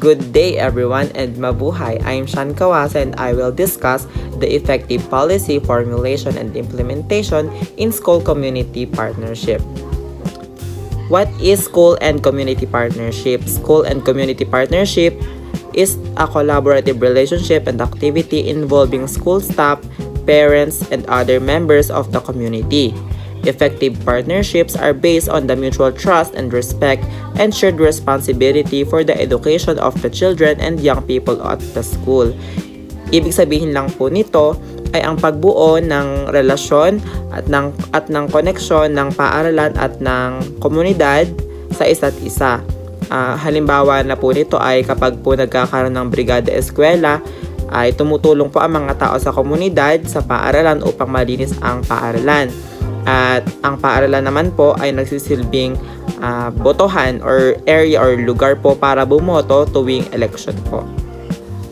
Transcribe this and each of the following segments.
Good day everyone and mabuhay. I am Shan Kawasa and I will discuss the effective policy formulation and implementation in school community partnership. What is school and community partnership? School and community partnership is a collaborative relationship and activity involving school staff, parents, and other members of the community. Effective partnerships are based on the mutual trust and respect and shared responsibility for the education of the children and young people at the school. Ibig sabihin lang po nito ay ang pagbuo ng relasyon at ng koneksyon ng paaralan at ng komunidad sa isa't isa. Halimbawa na po nito ay kapag po nagkakaroon ng brigada eskwela, ay tumutulong po ang mga tao sa komunidad sa paaralan upang malinis ang paaralan. At ang paaralan naman po ay nagsisilbing botohan or area or lugar po para bumoto tuwing election po.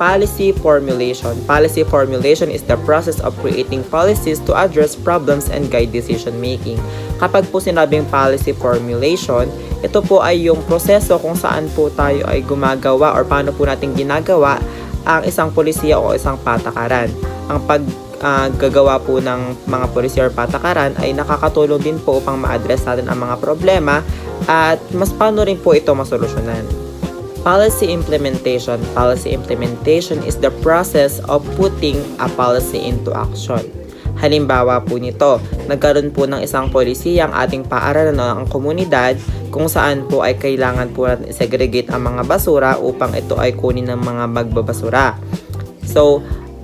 Policy formulation. Policy formulation is the process of creating policies to address problems and guide decision making. Kapag po sinabing policy formulation, ito po ay yung proseso kung saan po tayo ay gumagawa or paano po natin ginagawa ang isang polisiya o isang patakaran. Ang gagawa po ng mga polisiya or patakaran ay nakakatulong din po upang ma-address natin ang mga problema at mas paano rin po ito masolusyonan. Policy implementation. Policy implementation is the process of putting a policy into action. Halimbawa po nito, nagkaroon po ng isang polisiya ang ating paaralan o ang komunidad kung saan po ay kailangan po natin segregate ang mga basura upang ito ay kunin ng mga magbabasura. So,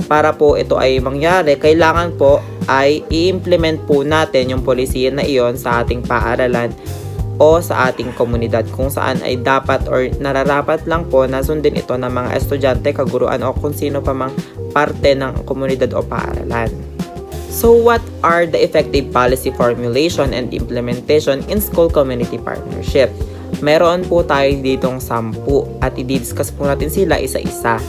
para po ito ay mangyari, kailangan po ay i-implement po natin yung polisiya na iyon sa ating paaralan o sa ating komunidad kung saan ay dapat or nararapat lang po na sundin ito ng mga estudyante, kaguruan o kung sino pa mang parte ng komunidad o paaralan. So what are the effective policy formulation and implementation in school community partnership? Meron po tayo ditong 10 at i-discuss po natin sila isa-isa.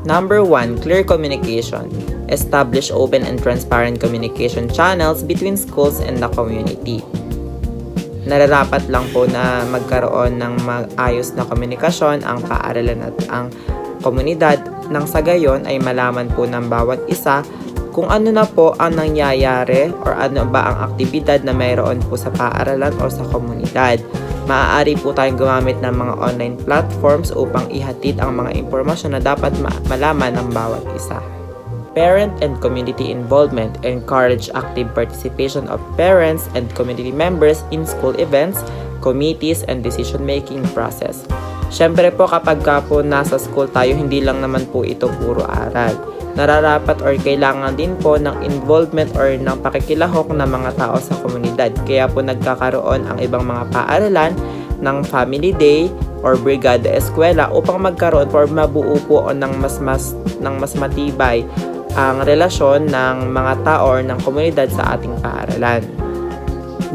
Number 1, clear communication. Establish open and transparent communication channels between schools and the community. Nararapat lang po na magkaroon ng maayos na komunikasyon ang paaralan at ang komunidad nang sa gayon ay malaman po ng bawat isa kung ano na po ang nangyayari or ano ba ang aktibidad na mayroon po sa paaralan o sa komunidad. Maaari po tayong gumamit ng mga online platforms upang ihatid ang mga impormasyon na dapat malaman ng bawat isa. Parent and community involvement. Encourage active participation of parents and community members in school events, committees, and decision-making process. Siyempre po kapag po nasa school tayo, hindi lang naman po ito puro aral. Nararapat or kailangan din po ng involvement or ng pakikilahok ng mga tao sa komunidad. Kaya po nagkakaroon ang ibang mga paaralan ng family day or brigada eskwela upang magkaroon or mabuo po ng mas matibay ang relasyon ng mga tao or ng komunidad sa ating paaralan.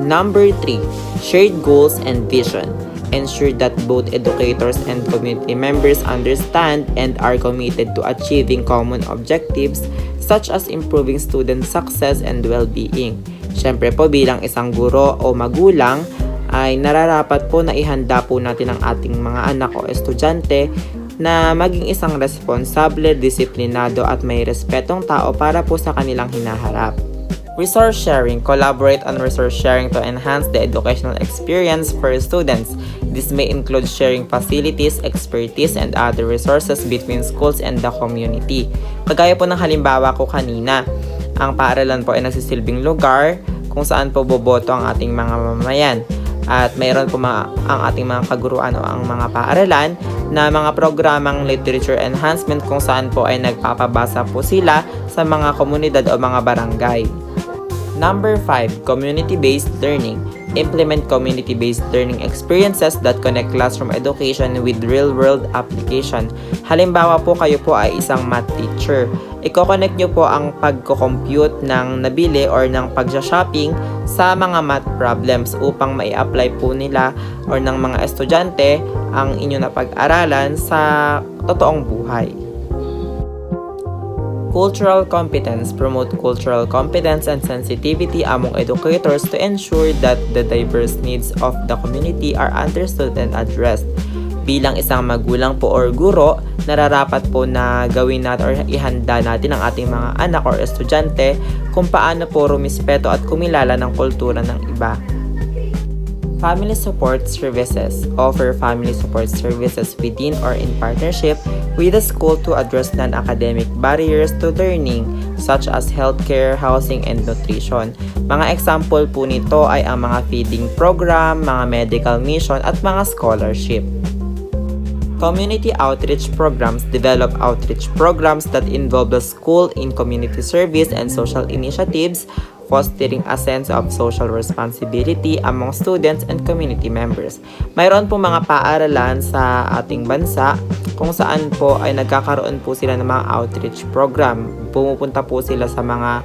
Number 3, shared goals and vision. Ensure that both educators and community members understand and are committed to achieving common objectives such as improving student success and well-being. Siyempre po bilang isang guro o magulang ay nararapat po na ihanda po natin ang ating mga anak o estudyante na maging isang responsable, disiplinado at may respetong tao para po sa kanilang hinaharap. Resource sharing. Collaborate on resource sharing to enhance the educational experience for students. This may include sharing facilities, expertise, and other resources between schools and the community. Kagaya po ng halimbawa ko kanina, ang paaralan po ay nagsisilbing lugar kung saan po boboto ang ating mga mamamayan. At mayroon po ang ating mga kaguruan o ang mga paaralan na mga programang literature enhancement kung saan po ay nagpapabasa po sila sa mga komunidad o mga barangay. Number 5, community-based learning. Implement community-based learning experiences that connect classroom education with real-world application. Halimbawa po kayo po ay isang math teacher. Iko-connect nyo po ang pagko-compute ng nabili or ng pag-shopping sa mga math problems upang mai-apply po nila or ng mga estudyante ang inyo na pag-aralan sa totoong buhay. Cultural competence. Promote cultural competence and sensitivity among educators to ensure that the diverse needs of the community are understood and addressed. Bilang isang magulang po or guro, nararapat po na gawin natin or ihanda natin ang ating mga anak or estudyante kung paano po rumispeto at kumilala ng kultura ng iba. Family support services offer family support services within or in partnership with the school to address non-academic barriers to learning such as healthcare, housing, and nutrition. Mga example po nito ay ang mga feeding program, mga medical mission, at mga scholarship. Community outreach programs develop outreach programs that involve the school in community service and social initiatives, fostering a sense of social responsibility among students and community members. Mayroon po mga paaralan sa ating bansa kung saan po ay nagkakaroon po sila ng mga outreach program. Pumupunta po sila sa mga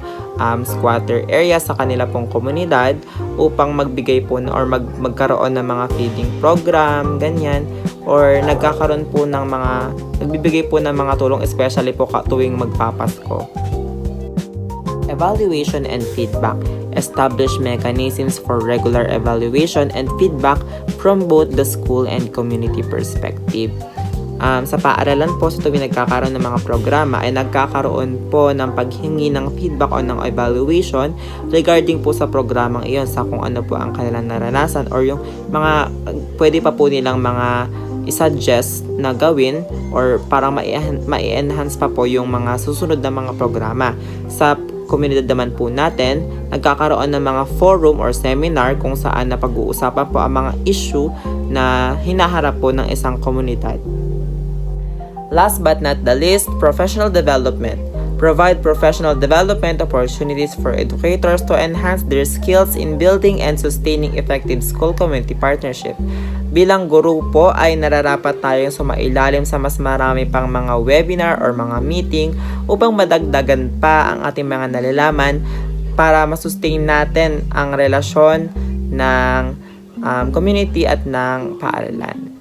squatter area sa kanila pong komunidad upang magbigay po or magkaroon ng mga feeding program, ganyan, or nagbibigay po ng mga tulong especially po tuwing magpapasko. Evaluation and feedback. Establish mechanisms for regular evaluation and feedback from both the school and community perspective. Sa paaralan po, sa tuwing nagkakaroon ng mga programa ay nagkakaroon po ng paghingi ng feedback o ng evaluation regarding po sa programang iyon, sa kung ano po ang kanilang naranasan or yung mga pwede pa po nilang mga i-suggest na gawin or para ma-enhance pa po yung mga susunod na mga programa. Sa komunidad naman po natin, nagkakaroon ng mga forum or seminar kung saan napag-uusapan po ang mga issue na hinaharap po ng isang komunidad. Last but not the least, professional development. Provide professional development opportunities for educators to enhance their skills in building and sustaining effective school-community partnership. Bilang guro po ay nararapat tayong sumailalim sa mas marami pang mga webinar or mga meeting upang madagdagan pa ang ating mga nalalaman para masustain natin ang relasyon ng community at ng paaralan.